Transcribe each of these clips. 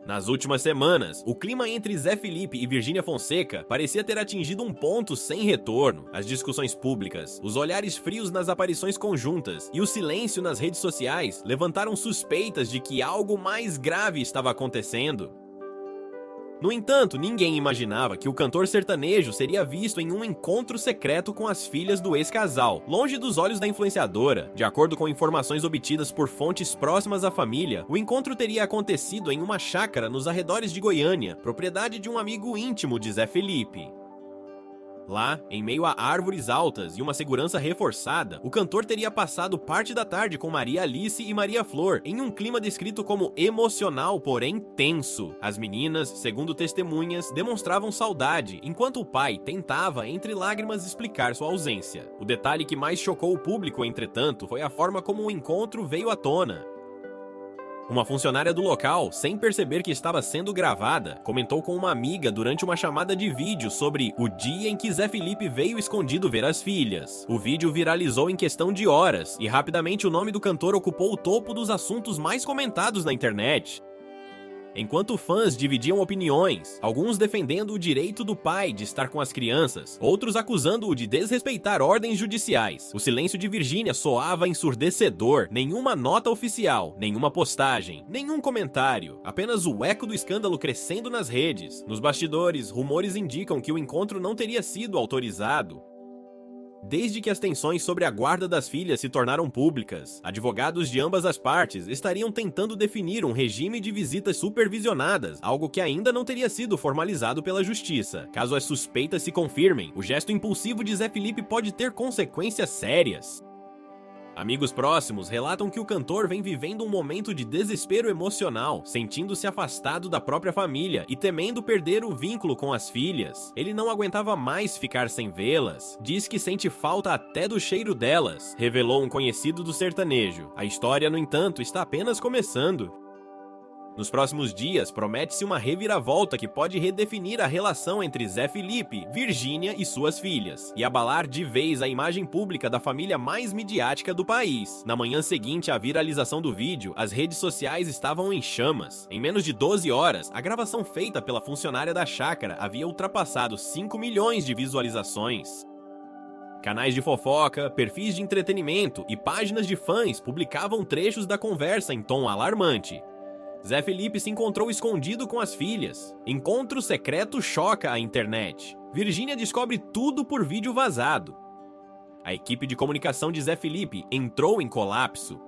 Nas últimas semanas, o clima entre Zé Felipe e Virgínia Fonseca parecia ter atingido um ponto sem retorno. As discussões públicas, os olhares frios nas aparições conjuntas e o silêncio nas redes sociais levantaram suspeitas de que algo mais grave estava acontecendo. No entanto, ninguém imaginava que o cantor sertanejo seria visto em um encontro secreto com as filhas do ex-casal, longe dos olhos da influenciadora. De acordo com informações obtidas por fontes próximas à família, o encontro teria acontecido em uma chácara nos arredores de Goiânia, propriedade de um amigo íntimo de Zé Felipe. Lá, em meio a árvores altas e uma segurança reforçada, o cantor teria passado parte da tarde com Maria Alice e Maria Flor, em um clima descrito como emocional, porém tenso. As meninas, segundo testemunhas, demonstravam saudade, enquanto o pai tentava, entre lágrimas, explicar sua ausência. O detalhe que mais chocou o público, entretanto, foi a forma como o encontro veio à tona. Uma funcionária do local, sem perceber que estava sendo gravada, comentou com uma amiga durante uma chamada de vídeo sobre o dia em que Zé Felipe veio escondido ver as filhas. O vídeo viralizou em questão de horas, e rapidamente o nome do cantor ocupou o topo dos assuntos mais comentados na internet. Enquanto fãs dividiam opiniões, alguns defendendo o direito do pai de estar com as crianças, outros acusando-o de desrespeitar ordens judiciais. O silêncio de Virgínia soava ensurdecedor, nenhuma nota oficial, nenhuma postagem, nenhum comentário, apenas o eco do escândalo crescendo nas redes. Nos bastidores, rumores indicam que o encontro não teria sido autorizado. Desde que as tensões sobre a guarda das filhas se tornaram públicas, advogados de ambas as partes estariam tentando definir um regime de visitas supervisionadas, algo que ainda não teria sido formalizado pela justiça. Caso as suspeitas se confirmem, o gesto impulsivo de Zé Felipe pode ter consequências sérias. Amigos próximos relatam que o cantor vem vivendo um momento de desespero emocional, sentindo-se afastado da própria família e temendo perder o vínculo com as filhas. Ele não aguentava mais ficar sem vê-las, diz que sente falta até do cheiro delas, revelou um conhecido do sertanejo. A história, no entanto, está apenas começando. Nos próximos dias, promete-se uma reviravolta que pode redefinir a relação entre Zé Felipe, Virgínia e suas filhas, e abalar de vez a imagem pública da família mais midiática do país. Na manhã seguinte à viralização do vídeo, as redes sociais estavam em chamas. Em menos de 12 horas, a gravação feita pela funcionária da chácara havia ultrapassado 5 milhões de visualizações. Canais de fofoca, perfis de entretenimento e páginas de fãs publicavam trechos da conversa em tom alarmante. Zé Felipe se encontrou escondido com as filhas. Encontro secreto choca a internet. Virgínia descobre tudo por vídeo vazado. A equipe de comunicação de Zé Felipe entrou em colapso.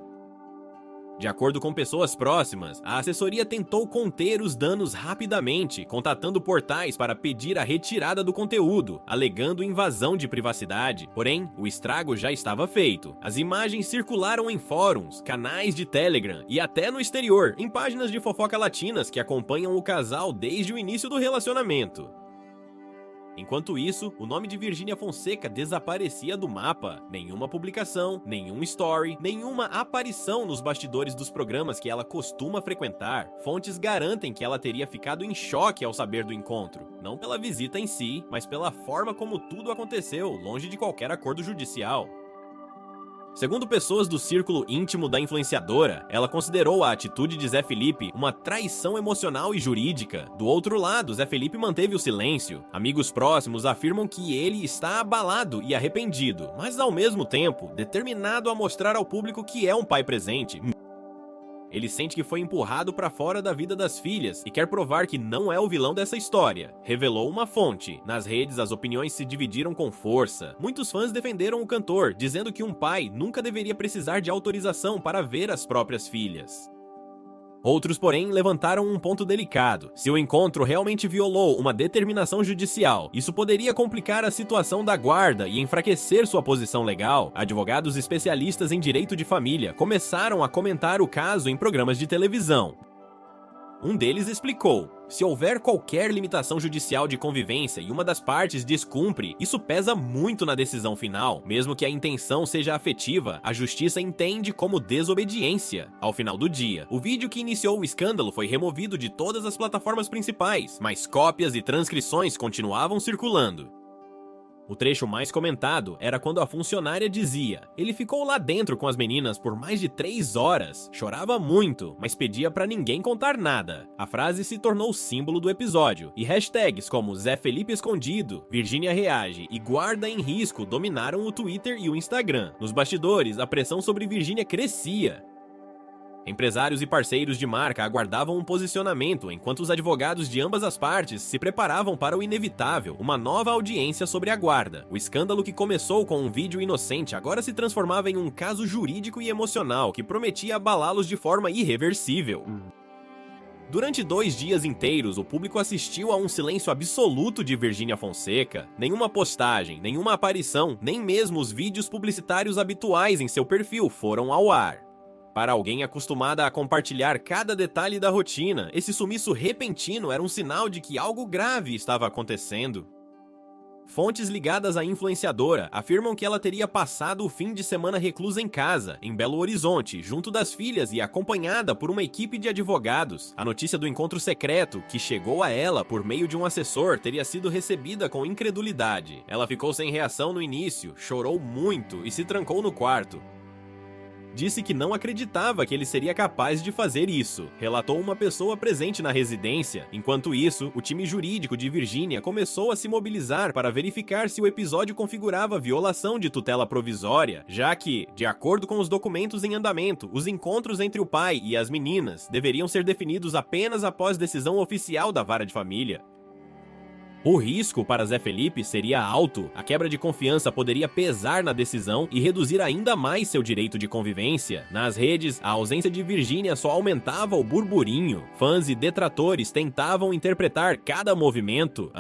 De acordo com pessoas próximas, a assessoria tentou conter os danos rapidamente, contatando portais para pedir a retirada do conteúdo, alegando invasão de privacidade. Porém, o estrago já estava feito. As imagens circularam em fóruns, canais de Telegram e até no exterior, em páginas de fofoca latinas que acompanham o casal desde o início do relacionamento. Enquanto isso, o nome de Virgínia Fonseca desaparecia do mapa. Nenhuma publicação, nenhum story, nenhuma aparição nos bastidores dos programas que ela costuma frequentar. Fontes garantem que ela teria ficado em choque ao saber do encontro. Não pela visita em si, mas pela forma como tudo aconteceu, longe de qualquer acordo judicial. Segundo pessoas do círculo íntimo da influenciadora, ela considerou a atitude de Zé Felipe uma traição emocional e jurídica. Do outro lado, Zé Felipe manteve o silêncio. Amigos próximos afirmam que ele está abalado e arrependido, mas ao mesmo tempo, determinado a mostrar ao público que é um pai presente. Ele sente que foi empurrado para fora da vida das filhas e quer provar que não é o vilão dessa história, revelou uma fonte. Nas redes, as opiniões se dividiram com força. Muitos fãs defenderam o cantor, dizendo que um pai nunca deveria precisar de autorização para ver as próprias filhas. Outros, porém, levantaram um ponto delicado. Se o encontro realmente violou uma determinação judicial, isso poderia complicar a situação da guarda e enfraquecer sua posição legal. Advogados especialistas em direito de família começaram a comentar o caso em programas de televisão. Um deles explicou: se houver qualquer limitação judicial de convivência e uma das partes descumpre, isso pesa muito na decisão final. Mesmo que a intenção seja afetiva, a justiça entende como desobediência. Ao final do dia, o vídeo que iniciou o escândalo foi removido de todas as plataformas principais, mas cópias e transcrições continuavam circulando. O trecho mais comentado era quando a funcionária dizia: ele ficou lá dentro com as meninas por mais de 3 horas, chorava muito, mas pedia pra ninguém contar nada. A frase se tornou símbolo do episódio, e hashtags como Zé Felipe escondido, Virgínia reage e guarda em risco dominaram o Twitter e o Instagram. Nos bastidores, a pressão sobre Virgínia crescia. Empresários e parceiros de marca aguardavam um posicionamento enquanto os advogados de ambas as partes se preparavam para o inevitável, uma nova audiência sobre a guarda. O escândalo que começou com um vídeo inocente agora se transformava em um caso jurídico e emocional que prometia abalá-los de forma irreversível. Durante 2 dias inteiros, o público assistiu a um silêncio absoluto de Virgínia Fonseca. Nenhuma postagem, nenhuma aparição, nem mesmo os vídeos publicitários habituais em seu perfil foram ao ar. Para alguém acostumada a compartilhar cada detalhe da rotina, esse sumiço repentino era um sinal de que algo grave estava acontecendo. Fontes ligadas à influenciadora afirmam que ela teria passado o fim de semana reclusa em casa, em Belo Horizonte, junto das filhas e acompanhada por uma equipe de advogados. A notícia do encontro secreto, que chegou a ela por meio de um assessor, teria sido recebida com incredulidade. Ela ficou sem reação no início, chorou muito e se trancou no quarto. Disse que não acreditava que ele seria capaz de fazer isso, relatou uma pessoa presente na residência. Enquanto isso, o time jurídico de Virgínia começou a se mobilizar para verificar se o episódio configurava violação de tutela provisória, já que, de acordo com os documentos em andamento, os encontros entre o pai e as meninas deveriam ser definidos apenas após decisão oficial da vara de família. O risco para Zé Felipe seria alto, a quebra de confiança poderia pesar na decisão e reduzir ainda mais seu direito de convivência. Nas redes, a ausência de Virgínia só aumentava o burburinho. Fãs e detratores tentavam interpretar cada movimento.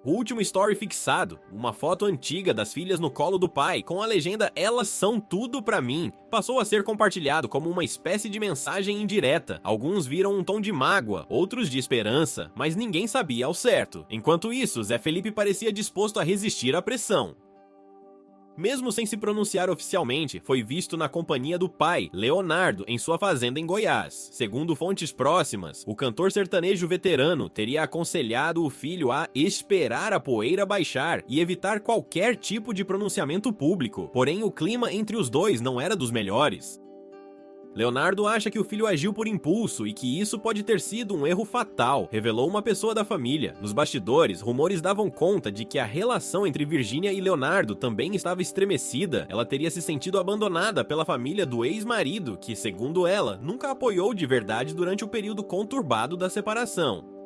O último story fixado, uma foto antiga das filhas no colo do pai, com a legenda "Elas são tudo pra mim", passou a ser compartilhado como uma espécie de mensagem indireta. Alguns viram um tom de mágoa, outros de esperança, mas ninguém sabia ao certo. Enquanto isso, Zé Felipe parecia disposto a resistir à pressão. Mesmo sem se pronunciar oficialmente, foi visto na companhia do pai, Leonardo, em sua fazenda em Goiás. Segundo fontes próximas, o cantor sertanejo veterano teria aconselhado o filho a esperar a poeira baixar e evitar qualquer tipo de pronunciamento público. Porém, o clima entre os dois não era dos melhores. Leonardo acha que o filho agiu por impulso e que isso pode ter sido um erro fatal, revelou uma pessoa da família. Nos bastidores, rumores davam conta de que a relação entre Virgínia e Leonardo também estava estremecida. Ela teria se sentido abandonada pela família do ex-marido, que, segundo ela, nunca apoiou de verdade durante o período conturbado da separação.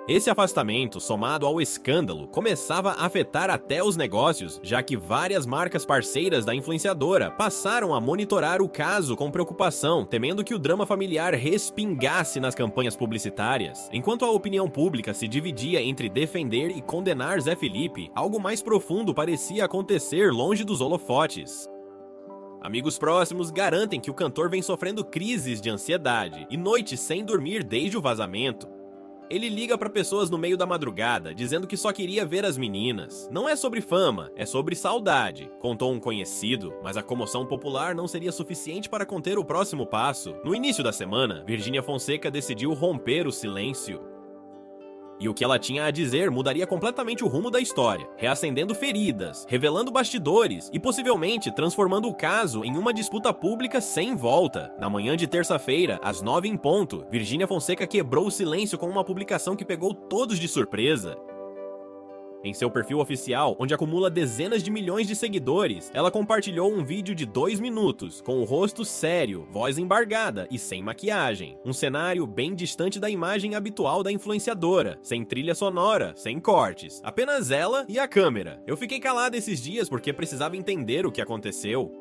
Esse afastamento, somado ao escândalo, começava a afetar até os negócios, já que várias marcas parceiras da influenciadora passaram a monitorar o caso com preocupação, temendo que o drama familiar respingasse nas campanhas publicitárias. Enquanto a opinião pública se dividia entre defender e condenar Zé Felipe, algo mais profundo parecia acontecer longe dos holofotes. Amigos próximos garantem que o cantor vem sofrendo crises de ansiedade e noites sem dormir desde o vazamento. Ele liga para pessoas no meio da madrugada, dizendo que só queria ver as meninas. Não é sobre fama, é sobre saudade, contou um conhecido, mas a comoção popular não seria suficiente para conter o próximo passo. No início da semana, Virgínia Fonseca decidiu romper o silêncio. E o que ela tinha a dizer mudaria completamente o rumo da história, reacendendo feridas, revelando bastidores e possivelmente transformando o caso em uma disputa pública sem volta. Na manhã de terça-feira, às 9 em ponto, Virgínia Fonseca quebrou o silêncio com uma publicação que pegou todos de surpresa. Em seu perfil oficial, onde acumula dezenas de milhões de seguidores, ela compartilhou um vídeo de 2 minutos, com o rosto sério, voz embargada e sem maquiagem. Um cenário bem distante da imagem habitual da influenciadora, sem trilha sonora, sem cortes, apenas ela e a câmera. Eu fiquei calada esses dias porque precisava entender o que aconteceu.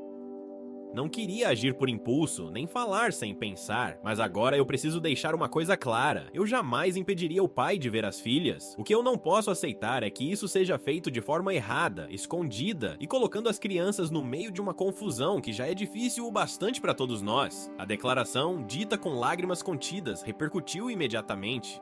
Não queria agir por impulso, nem falar sem pensar, mas agora eu preciso deixar uma coisa clara. Eu jamais impediria o pai de ver as filhas. O que eu não posso aceitar é que isso seja feito de forma errada, escondida e colocando as crianças no meio de uma confusão que já é difícil o bastante para todos nós. A declaração, dita com lágrimas contidas, repercutiu imediatamente.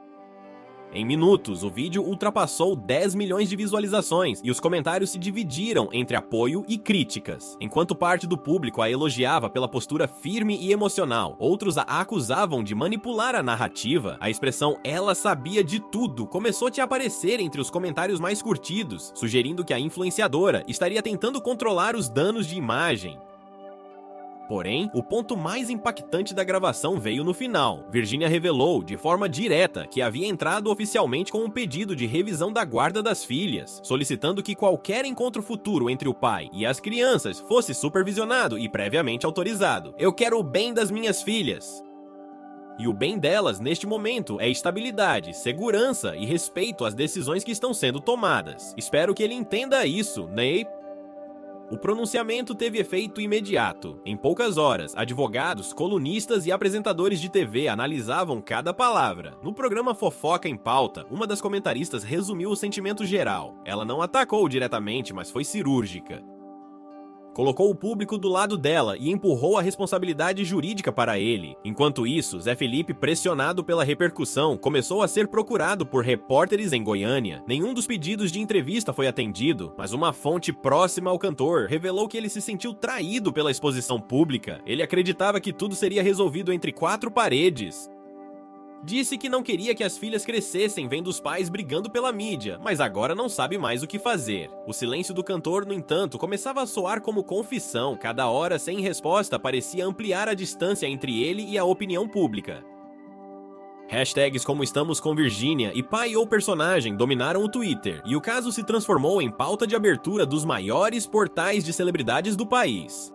Em minutos, o vídeo ultrapassou 10 milhões de visualizações e os comentários se dividiram entre apoio e críticas. Enquanto parte do público a elogiava pela postura firme e emocional, outros a acusavam de manipular a narrativa, a expressão "ela sabia de tudo" começou a aparecer entre os comentários mais curtidos, sugerindo que a influenciadora estaria tentando controlar os danos de imagem. Porém, o ponto mais impactante da gravação veio no final. Virginia revelou, de forma direta, que havia entrado oficialmente com um pedido de revisão da guarda das filhas, solicitando que qualquer encontro futuro entre o pai e as crianças fosse supervisionado e previamente autorizado. "Eu quero o bem das minhas filhas." E o bem delas, neste momento, é estabilidade, segurança e respeito às decisões que estão sendo tomadas. Espero que ele entenda isso, né? O pronunciamento teve efeito imediato. Em poucas horas, advogados, colunistas e apresentadores de TV analisavam cada palavra. No programa Fofoca em Pauta, uma das comentaristas resumiu o sentimento geral. Ela não atacou diretamente, mas foi cirúrgica. Colocou o público do lado dela e empurrou a responsabilidade jurídica para ele. Enquanto isso, Zé Felipe, pressionado pela repercussão, começou a ser procurado por repórteres em Goiânia. Nenhum dos pedidos de entrevista foi atendido, mas uma fonte próxima ao cantor revelou que ele se sentiu traído pela exposição pública. Ele acreditava que tudo seria resolvido entre quatro paredes. Disse que não queria que as filhas crescessem vendo os pais brigando pela mídia, mas agora não sabe mais o que fazer. O silêncio do cantor, no entanto, começava a soar como confissão. Cada hora sem resposta parecia ampliar a distância entre ele e a opinião pública. Hashtags como "Estamos com Virginia" e "Pai ou Personagem" dominaram o Twitter, e o caso se transformou em pauta de abertura dos maiores portais de celebridades do país.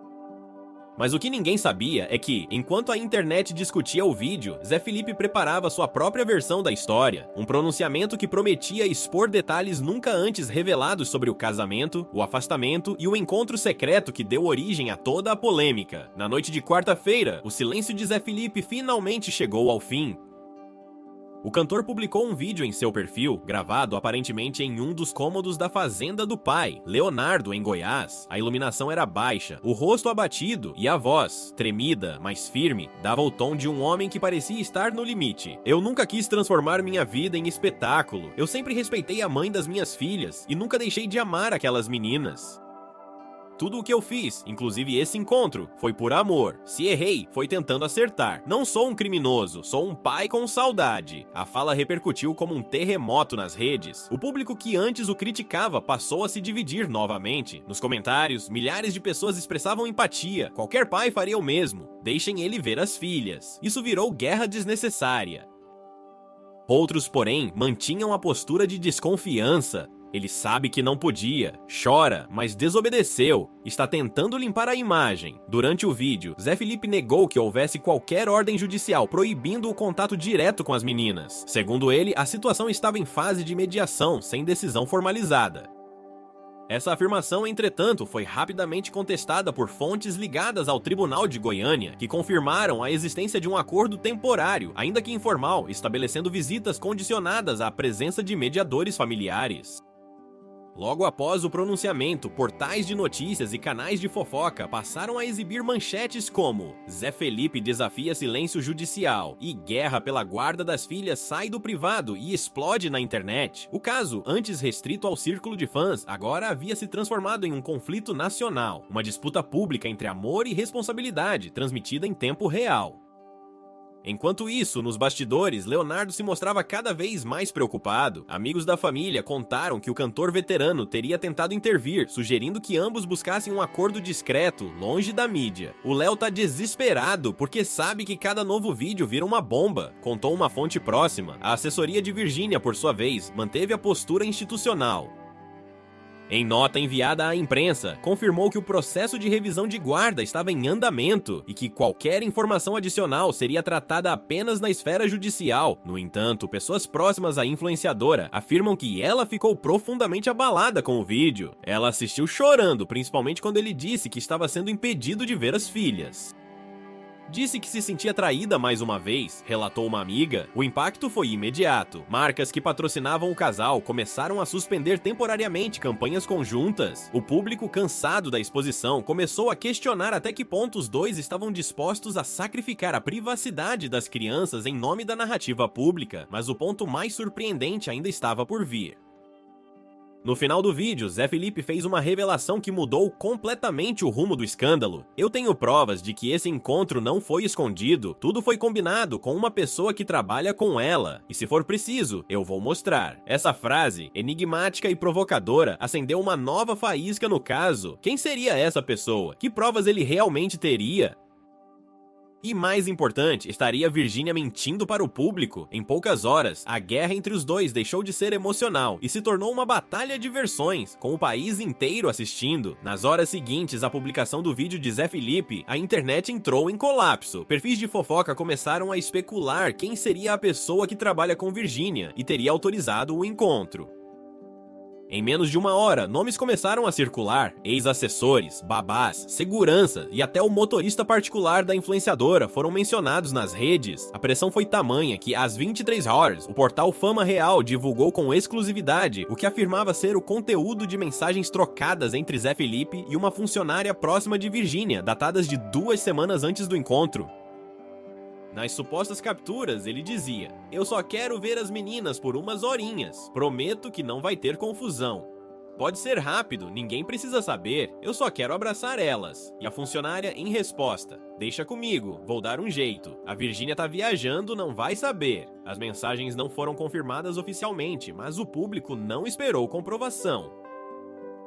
Mas o que ninguém sabia é que, enquanto a internet discutia o vídeo, Zé Felipe preparava sua própria versão da história, um pronunciamento que prometia expor detalhes nunca antes revelados sobre o casamento, o afastamento e o encontro secreto que deu origem a toda a polêmica. Na noite de quarta-feira, o silêncio de Zé Felipe finalmente chegou ao fim. O cantor publicou um vídeo em seu perfil, gravado aparentemente em um dos cômodos da fazenda do pai, Leonardo, em Goiás. A iluminação era baixa, o rosto abatido e a voz, tremida, mas firme, dava o tom de um homem que parecia estar no limite. "Eu nunca quis transformar minha vida em espetáculo. Eu sempre respeitei a mãe das minhas filhas e nunca deixei de amar aquelas meninas. Tudo o que eu fiz, inclusive esse encontro, foi por amor. Se errei, foi tentando acertar. Não sou um criminoso, sou um pai com saudade." A fala repercutiu como um terremoto nas redes. O público que antes o criticava passou a se dividir novamente. Nos comentários, milhares de pessoas expressavam empatia. "Qualquer pai faria o mesmo. Deixem ele ver as filhas." Isso virou guerra desnecessária. Outros, porém, mantinham a postura de desconfiança. "Ele sabe que não podia, chora, mas desobedeceu, está tentando limpar a imagem." Durante o vídeo, Zé Felipe negou que houvesse qualquer ordem judicial proibindo o contato direto com as meninas. Segundo ele, a situação estava em fase de mediação, sem decisão formalizada. Essa afirmação, entretanto, foi rapidamente contestada por fontes ligadas ao Tribunal de Goiânia, que confirmaram a existência de um acordo temporário, ainda que informal, estabelecendo visitas condicionadas à presença de mediadores familiares. Logo após o pronunciamento, portais de notícias e canais de fofoca passaram a exibir manchetes como "Zé Felipe desafia silêncio judicial" e "Guerra pela guarda das filhas sai do privado e explode na internet." O caso, antes restrito ao círculo de fãs, agora havia se transformado em um conflito nacional, uma disputa pública entre amor e responsabilidade, transmitida em tempo real. Enquanto isso, nos bastidores, Leonardo se mostrava cada vez mais preocupado. Amigos da família contaram que o cantor veterano teria tentado intervir, sugerindo que ambos buscassem um acordo discreto, longe da mídia. "O Léo tá desesperado porque sabe que cada novo vídeo vira uma bomba", contou uma fonte próxima. A assessoria de Virginia, por sua vez, manteve a postura institucional. Em nota enviada à imprensa, confirmou que o processo de revisão de guarda estava em andamento e que qualquer informação adicional seria tratada apenas na esfera judicial. No entanto, pessoas próximas à influenciadora afirmam que ela ficou profundamente abalada com o vídeo. Ela assistiu chorando, principalmente quando ele disse que estava sendo impedido de ver as filhas. Disse que se sentia traída mais uma vez, relatou uma amiga. O impacto foi imediato. Marcas que patrocinavam o casal começaram a suspender temporariamente campanhas conjuntas. O público, cansado da exposição, começou a questionar até que ponto os dois estavam dispostos a sacrificar a privacidade das crianças em nome da narrativa pública, mas o ponto mais surpreendente ainda estava por vir. No final do vídeo, Zé Felipe fez uma revelação que mudou completamente o rumo do escândalo. Eu tenho provas de que esse encontro não foi escondido, tudo foi combinado com uma pessoa que trabalha com ela, e se for preciso, eu vou mostrar. Essa frase, enigmática e provocadora, acendeu uma nova faísca no caso. Quem seria essa pessoa? Que provas ele realmente teria? E mais importante, estaria Virgínia mentindo para o público? Em poucas horas, a guerra entre os dois deixou de ser emocional e se tornou uma batalha de versões, com o país inteiro assistindo. Nas horas seguintes à publicação do vídeo de Zé Felipe, a internet entrou em colapso. Perfis de fofoca começaram a especular quem seria a pessoa que trabalha com Virgínia e teria autorizado o encontro. Em menos de uma hora, nomes começaram a circular: ex-assessores, babás, segurança e até o motorista particular da influenciadora foram mencionados nas redes. A pressão foi tamanha que, às 23 horas, o portal Fama Real divulgou com exclusividade o que afirmava ser o conteúdo de mensagens trocadas entre Zé Felipe e uma funcionária próxima de Virgínia, datadas de 2 semanas antes do encontro. Nas supostas capturas, ele dizia: "Eu só quero ver as meninas por umas horinhas. Prometo que não vai ter confusão. Pode ser rápido, ninguém precisa saber. Eu só quero abraçar elas." E a funcionária, em resposta: "Deixa comigo, vou dar um jeito. A Virgínia tá viajando, não vai saber." As mensagens não foram confirmadas oficialmente, mas o público não esperou comprovação.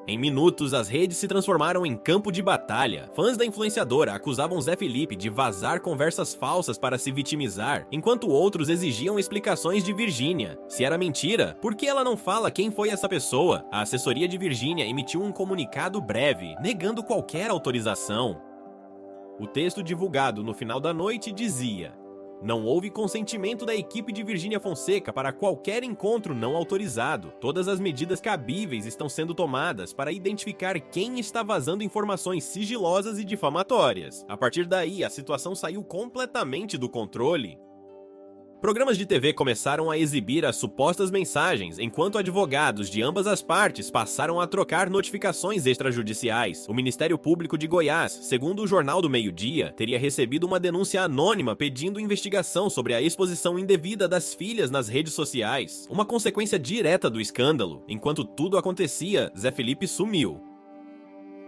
Em minutos, as redes se transformaram em campo de batalha. Fãs da influenciadora acusavam Zé Felipe de vazar conversas falsas para se vitimizar, enquanto outros exigiam explicações de Virgínia. Se era mentira, por que ela não fala quem foi essa pessoa? A assessoria de Virgínia emitiu um comunicado breve, negando qualquer autorização. O texto divulgado no final da noite dizia: "Não houve consentimento da equipe de Virgínia Fonseca para qualquer encontro não autorizado. Todas as medidas cabíveis estão sendo tomadas para identificar quem está vazando informações sigilosas e difamatórias." A partir daí, a situação saiu completamente do controle. Programas de TV começaram a exibir as supostas mensagens, enquanto advogados de ambas as partes passaram a trocar notificações extrajudiciais. O Ministério Público de Goiás, segundo o Jornal do Meio-Dia, teria recebido uma denúncia anônima pedindo investigação sobre a exposição indevida das filhas nas redes sociais, uma consequência direta do escândalo. Enquanto tudo acontecia, Zé Felipe sumiu.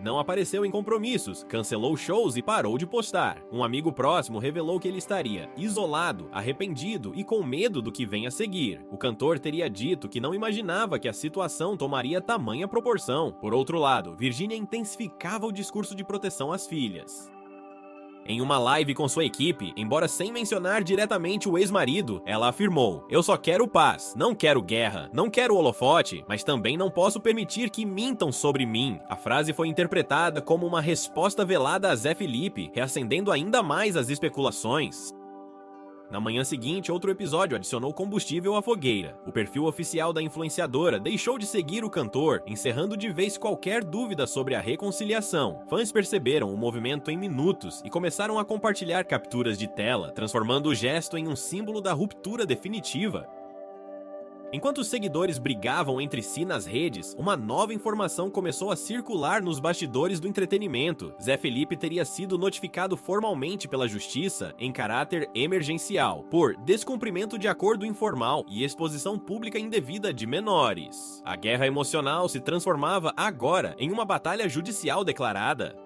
Não apareceu em compromissos, cancelou shows e parou de postar. Um amigo próximo revelou que ele estaria isolado, arrependido e com medo do que vem a seguir. O cantor teria dito que não imaginava que a situação tomaria tamanha proporção. Por outro lado, Virgínia intensificava o discurso de proteção às filhas. Em uma live com sua equipe, embora sem mencionar diretamente o ex-marido, ela afirmou: "Eu só quero paz, não quero guerra, não quero holofote, mas também não posso permitir que mintam sobre mim." A frase foi interpretada como uma resposta velada a Zé Felipe, reacendendo ainda mais as especulações. Na manhã seguinte, outro episódio adicionou combustível à fogueira. O perfil oficial da influenciadora deixou de seguir o cantor, encerrando de vez qualquer dúvida sobre a reconciliação. Fãs perceberam o movimento em minutos e começaram a compartilhar capturas de tela, transformando o gesto em um símbolo da ruptura definitiva. Enquanto os seguidores brigavam entre si nas redes, uma nova informação começou a circular nos bastidores do entretenimento. Zé Felipe teria sido notificado formalmente pela justiça em caráter emergencial por descumprimento de acordo informal e exposição pública indevida de menores. A guerra emocional se transformava agora em uma batalha judicial declarada.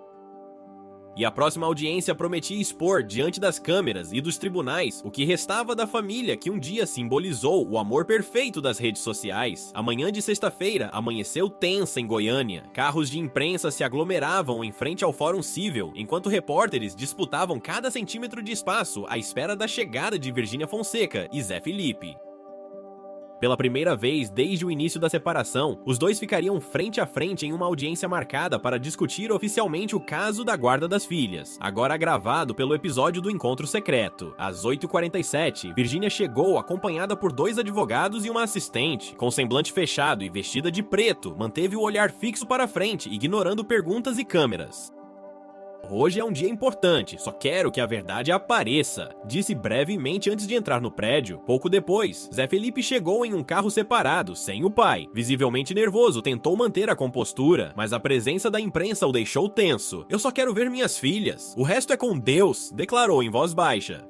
E a próxima audiência prometia expor diante das câmeras e dos tribunais o que restava da família que um dia simbolizou o amor perfeito das redes sociais. A manhã de sexta-feira amanheceu tensa em Goiânia. Carros de imprensa se aglomeravam em frente ao Fórum Cível, enquanto repórteres disputavam cada centímetro de espaço à espera da chegada de Virgínia Fonseca e Zé Felipe. Pela primeira vez desde o início da separação, os dois ficariam frente a frente em uma audiência marcada para discutir oficialmente o caso da guarda das filhas, agora gravado pelo episódio do Encontro Secreto. Às 8h47, Virgínia chegou acompanhada por 2 advogados e uma assistente. Com semblante fechado e vestida de preto, manteve o olhar fixo para frente, ignorando perguntas e câmeras. Hoje é um dia importante, só quero que a verdade apareça, disse brevemente antes de entrar no prédio. Pouco depois, Zé Felipe chegou em um carro separado, sem o pai. Visivelmente nervoso, tentou manter a compostura, mas a presença da imprensa o deixou tenso. Eu só quero ver minhas filhas. O resto é com Deus, declarou em voz baixa.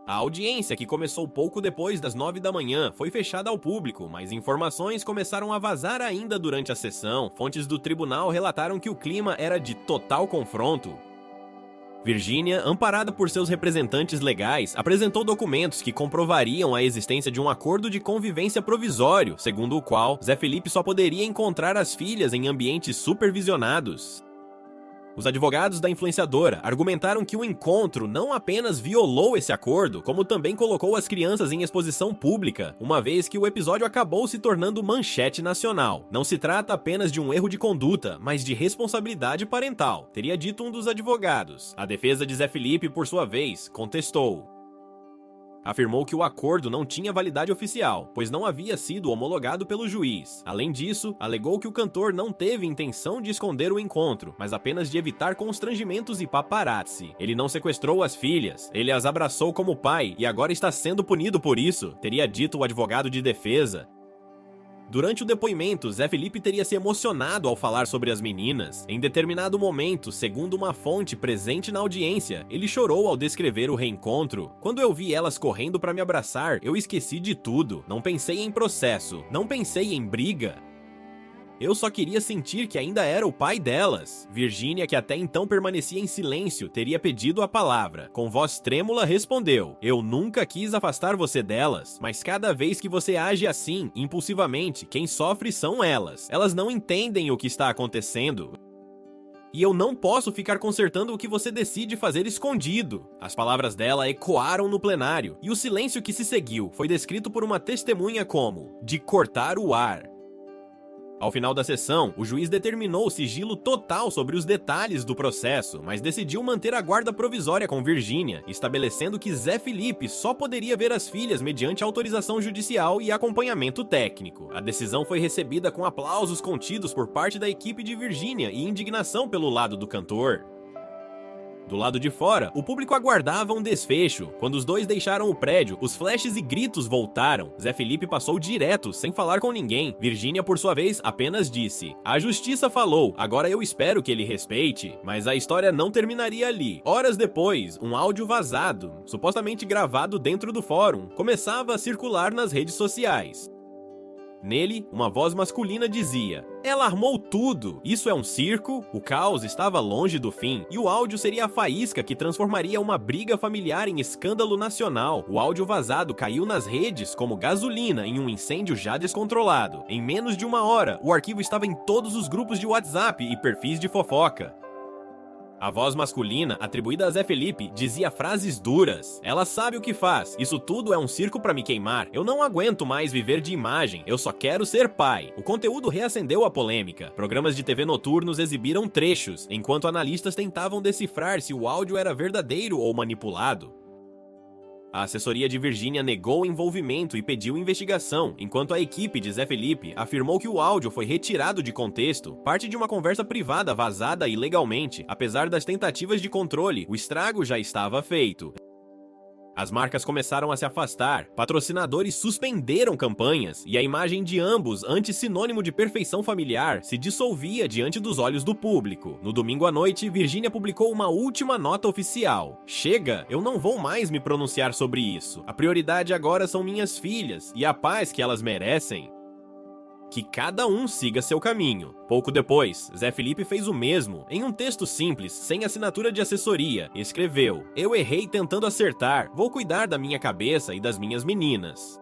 A audiência, que começou pouco depois das 9 da manhã, foi fechada ao público, mas informações começaram a vazar ainda durante a sessão. Fontes do tribunal relataram que o clima era de total confronto. Virgínia, amparada por seus representantes legais, apresentou documentos que comprovariam a existência de um acordo de convivência provisório, segundo o qual Zé Felipe só poderia encontrar as filhas em ambientes supervisionados. Os advogados da influenciadora argumentaram que o encontro não apenas violou esse acordo, como também colocou as crianças em exposição pública, uma vez que o episódio acabou se tornando manchete nacional. Não se trata apenas de um erro de conduta, mas de responsabilidade parental, teria dito um dos advogados. A defesa de Zé Felipe, por sua vez, contestou. Afirmou que o acordo não tinha validade oficial, pois não havia sido homologado pelo juiz. Além disso, alegou que o cantor não teve intenção de esconder o encontro, mas apenas de evitar constrangimentos e paparazzi. Ele não sequestrou as filhas, ele as abraçou como pai e agora está sendo punido por isso, teria dito o advogado de defesa. Durante o depoimento, Zé Felipe teria se emocionado ao falar sobre as meninas. Em determinado momento, segundo uma fonte presente na audiência, ele chorou ao descrever o reencontro. Quando eu vi elas correndo para me abraçar, eu esqueci de tudo. Não pensei em processo, não pensei em briga. Eu só queria sentir que ainda era o pai delas. Virgínia, que até então permanecia em silêncio, teria pedido a palavra. Com voz trêmula, respondeu: eu nunca quis afastar você delas, mas cada vez que você age assim, impulsivamente, quem sofre são elas. Elas não entendem o que está acontecendo. E eu não posso ficar consertando o que você decide fazer escondido. As palavras dela ecoaram no plenário, e o silêncio que se seguiu foi descrito por uma testemunha como de cortar o ar. Ao final da sessão, o juiz determinou sigilo total sobre os detalhes do processo, mas decidiu manter a guarda provisória com Virgínia, estabelecendo que Zé Felipe só poderia ver as filhas mediante autorização judicial e acompanhamento técnico. A decisão foi recebida com aplausos contidos por parte da equipe de Virgínia e indignação pelo lado do cantor. Do lado de fora, o público aguardava um desfecho. Quando os dois deixaram o prédio, os flashes e gritos voltaram. Zé Felipe passou direto, sem falar com ninguém. Virgínia, por sua vez, apenas disse: a justiça falou, agora eu espero que ele respeite. Mas a história não terminaria ali. Horas depois, um áudio vazado, supostamente gravado dentro do fórum, começava a circular nas redes sociais. Nele, uma voz masculina dizia: ela armou tudo, isso é um circo? O caos estava longe do fim, e o áudio seria a faísca que transformaria uma briga familiar em escândalo nacional. O áudio vazado caiu nas redes como gasolina em um incêndio já descontrolado. Em menos de uma hora, o arquivo estava em todos os grupos de WhatsApp e perfis de fofoca. A voz masculina, atribuída a Zé Felipe, dizia frases duras. Ela sabe o que faz. Isso tudo é um circo pra me queimar. Eu não aguento mais viver de imagem. Eu só quero ser pai. O conteúdo reacendeu a polêmica. Programas de TV noturnos exibiram trechos, enquanto analistas tentavam decifrar se o áudio era verdadeiro ou manipulado. A assessoria de Virgínia negou o envolvimento e pediu investigação, enquanto a equipe de Zé Felipe afirmou que o áudio foi retirado de contexto, parte de uma conversa privada vazada ilegalmente. Apesar das tentativas de controle, o estrago já estava feito. As marcas começaram a se afastar, patrocinadores suspenderam campanhas e a imagem de ambos, anti-sinônimo de perfeição familiar, se dissolvia diante dos olhos do público. No domingo à noite, Virgínia publicou uma última nota oficial. Chega, eu não vou mais me pronunciar sobre isso. A prioridade agora são minhas filhas e a paz que elas merecem. Que cada um siga seu caminho. Pouco depois, Zé Felipe fez o mesmo. Em um texto simples, sem assinatura de assessoria, escreveu: eu errei tentando acertar, vou cuidar da minha cabeça e das minhas meninas.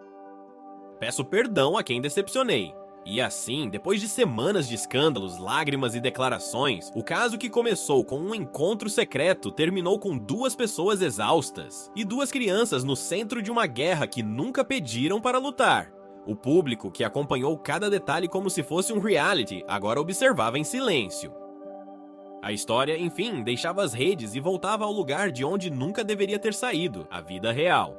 Peço perdão a quem decepcionei. E assim, depois de semanas de escândalos, lágrimas e declarações, o caso que começou com um encontro secreto terminou com 2 pessoas exaustas e 2 crianças no centro de uma guerra que nunca pediram para lutar. O público, que acompanhou cada detalhe como se fosse um reality, agora observava em silêncio. A história, enfim, deixava as redes e voltava ao lugar de onde nunca deveria ter saído, a vida real.